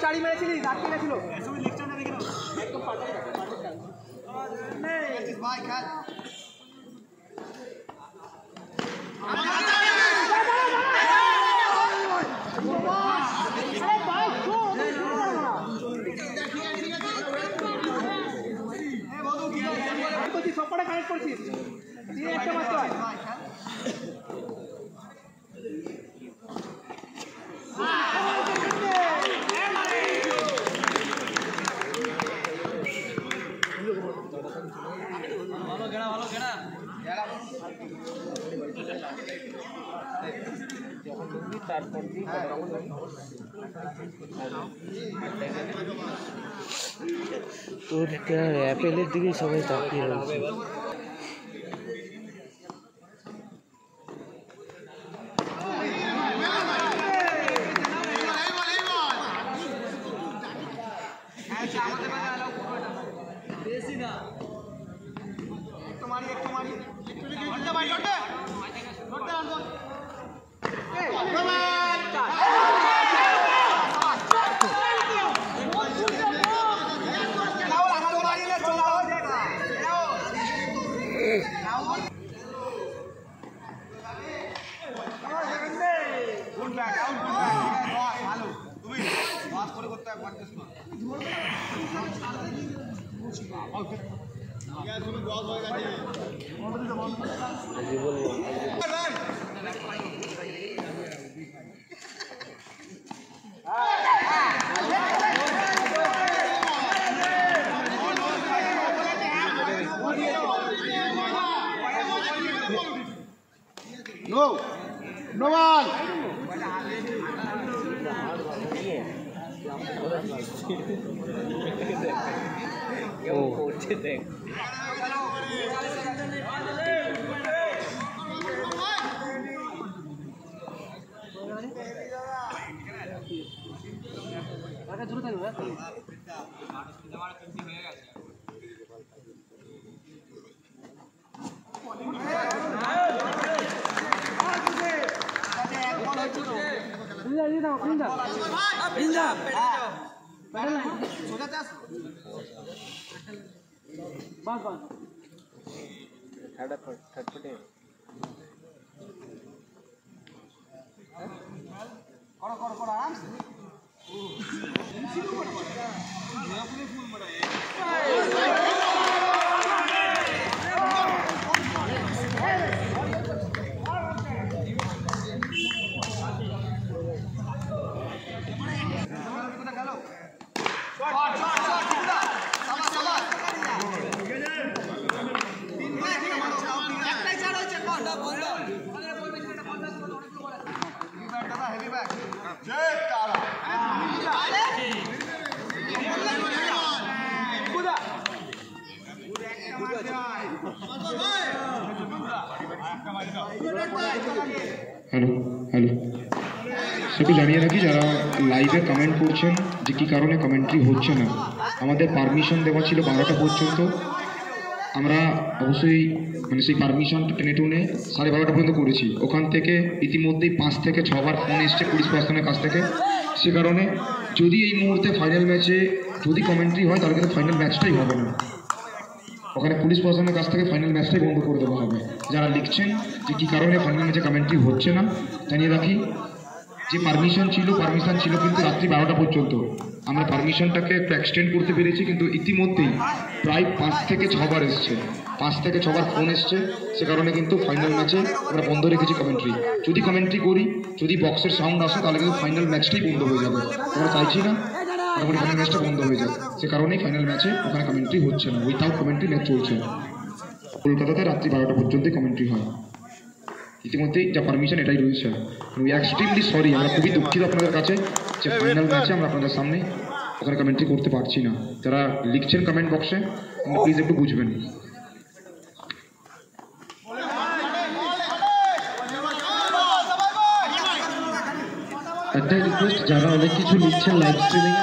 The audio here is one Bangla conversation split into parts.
চারি মেরেছিলি রাখতে গেছিল এসবই লেকচারটা দেখে নাও একদম পাটা ভাই খেল সবকটা কানেক্ট করছিস দিয়ে একটা মাত্র তোর অ্যাপেলের দিকে সবাই তাকিয়ে রয়েছে। No, no one. Hello. একটু জানিয়ে রাখি, যারা লাইভে কমেন্ট করছেন যে কী কারণে কমেন্ট্রি হচ্ছে না, আমাদের পারমিশন দেওয়া ছিল 12টা পর্যন্ত। আমরা অবশ্যই মানে সেই পারমিশনটা টেনে টুনে 12:30 পর্যন্ত করেছি। ওখান থেকে ইতিমধ্যেই 5 থেকে 6 বার ফোন এসছে পুলিশ প্রশাসনের কাছ থেকে। সে কারণে যদি এই মুহূর্তে ফাইনাল ম্যাচে যদি কমেন্ট্রি হয় তাহলে কিন্তু ফাইনাল ম্যাচটাই হবে না, ওখানে পুলিশ প্রশাসনের কাছ থেকে ফাইনাল ম্যাচটাই বন্ধ করে দেওয়া হবে। যারা লিখছেন যে কী কারণে ফাইনাল ম্যাচে কমেন্ট্রি হচ্ছে না, জানিয়ে রাখি যে পারমিশন ছিল কিন্তু রাত্রি 12টা পর্যন্ত। আমরা পারমিশনটাকে একটু এক্সটেন্ড করতে পেরেছি, কিন্তু ইতিমধ্যেই প্রায় 5 থেকে 6 বার এসছে, 5 থেকে 6 বার ফোন এসছে। সে কারণে কিন্তু ফাইনাল ম্যাচে আমরা বন্ধ রেখেছি কমেন্ট্রি। যদি কমেন্ট্রি করি, যদি বক্সের সাউন্ড আসে, তাহলে কিন্তু ফাইনাল ম্যাচটাই বন্ধ হয়ে যাবে। আমরা চাইছি না মোটামুটি ফাইনাল ম্যাচটা বন্ধ হয়ে যাবে। সে কারণেই ফাইনাল ম্যাচে ওখানে কমেন্ট্রি হচ্ছে না, উইথাউট কমেন্ট্রি ম্যাচ চলছে। কলকাতাতে রাত্রি 12টা পর্যন্তই কমেন্ট্রি হয়। ইতিমধ্যেই যা পারমিশন এটাই রয়েছে। উই এক্সট্রিমলি সরি, আমরা খুবই দুঃখিত আপনাদের কাছে যে ফাইনাল ম্যাচে আমরা আপনাদের সামনে ওখানে কমেন্ট্রি করতে পারছি না। যারা লিখছেন কমেন্ট বক্সে, প্লিজ একটু বুঝবেন। একটাই রিকোয়েস্ট, যারা অনেক কিছু লিখছেন লাইভ স্ট্রিমিং,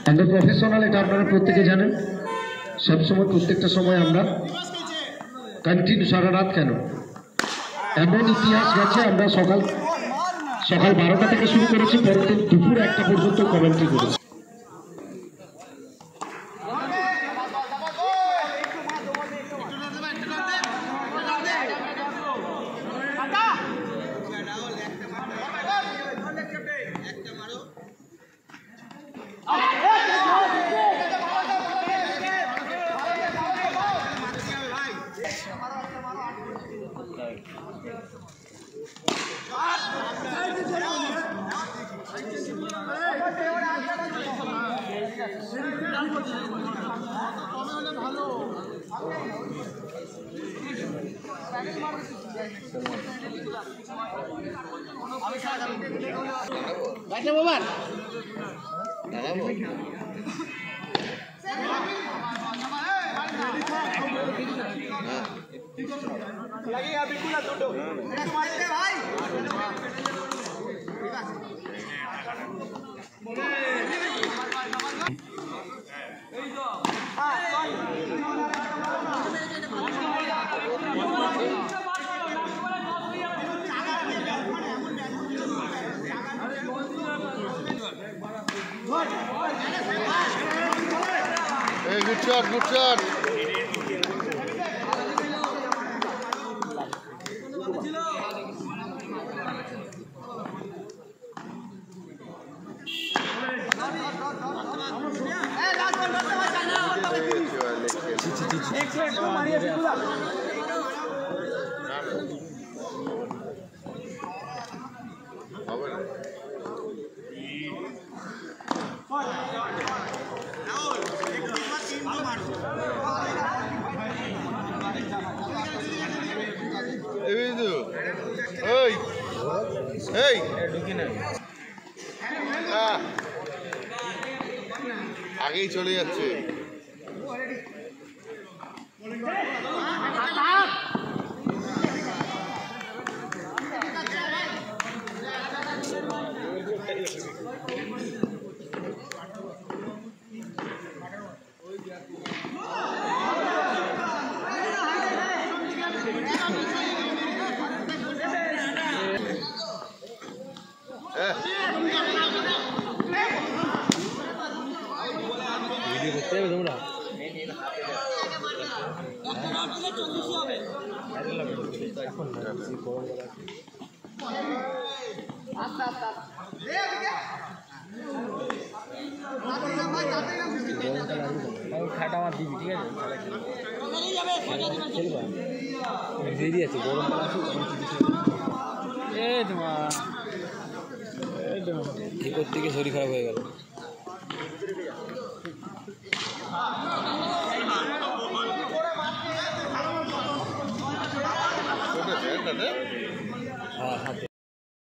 আমরা প্রফেশনাল, এটা আপনারা প্রত্যেকে জানেন। সবসময় প্রত্যেকটা সময় আমরা কন্টিনিউ সারা রাত কেন, এমন ইতিহাস গেছে আমরা সকাল 12টা থেকে শুরু করেছি, পরের দিন দুপুর 1টা পর্যন্ত কমেন্ট্রি করেছি। लगेगा बिल्कुल ना टूटो तुम्हारे भाई Hey, good shot, good shot. আগেই চলে যাচ্ছে। খাটা আমার দিবি, ঠিক আছে? বেরিয়ে আছে গরম ভিতর থেকে শরীর খারাপ হয়ে গেল।